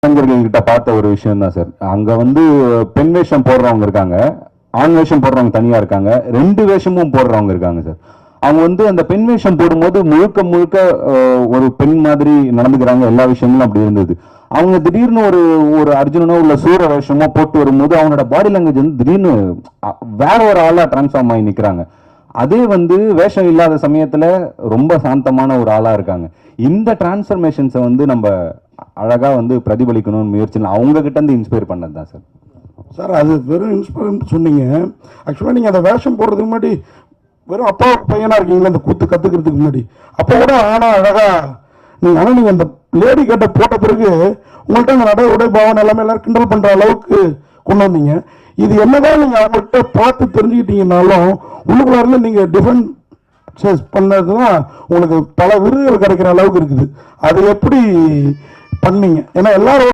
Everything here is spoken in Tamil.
இளைஞர்கள் கிட்ட பார்த்த ஒரு விஷயம் தான் சார். அங்க வந்து பெண் வேஷம் போடுறவங்க இருக்காங்க, ஆண் வேஷம் போடுறவங்க தனியா இருக்காங்க, 2 வேஷமும் போடுறவங்க இருக்காங்க சார். அவங்க வந்து அந்த பெண் வேஷம் போடும்போது முழுக்க முழுக்க ஒரு பெண் மாதிரி நடந்துக்கிறாங்க. எல்லா விஷயங்களும் அப்படி இருந்தது. அவங்க திடீர்னு ஒரு ஒரு அர்ஜுனனோ உள்ள சூர வேஷமோ போட்டு வரும்போது அவனோட பாடி லாங்குவேஜ் வந்து திடீர்னு வேற ஒரு ஆளா டிரான்ஸ்ஃபார்ம் ஆகி நிக்கிறாங்க. அதே வந்து வேஷம் இல்லாத சமயத்துல ரொம்ப சாந்தமான ஒரு ஆளா இருக்காங்க. இந்த டிரான்ஸ்ஃபர்மேஷன்ஸை வந்து நம்ம அழகா வந்து பிரதிபலிக்கணும்னு முயற்சி அவங்க கிட்ட இருந்து இன்ஸ்பயர் பண்ணது தான் சார். சார் அது வெறும் இன்ஸ்பயர் சொன்னீங்க. ஆக்சுவலாக நீங்கள் அந்த வேஷம் போடுறதுக்கு முன்னாடி வெறும் அப்பா பையனாக இருக்கீங்களா அந்த கூத்து கற்றுக்கிறதுக்கு முன்னாடி? அப்போ கூட ஆனால் அழகா நீங்கள், ஆனால் நீங்கள் அந்த லேடி கட்டை போட்ட பிறகு உங்கள்கிட்ட அந்த நடை உடை பாவனை எல்லாரும் கிண்டல் பண்ணுற அளவுக்கு கொண்டு வந்தீங்க. இது என்னதான் நீங்கள் அவங்கள்ட்ட பார்த்து தெரிஞ்சுக்கிட்டீங்கன்னாலும் உள்ளுக்குள்ளாரில் நீங்கள் டிஃபரன்ஸ் பண்ணது தான் உங்களுக்கு பல விருதுகள் கிடைக்கிற அளவுக்கு இருக்குது. அது எப்படி பண்ணீங்க? ஏன்னா எல்லாரும்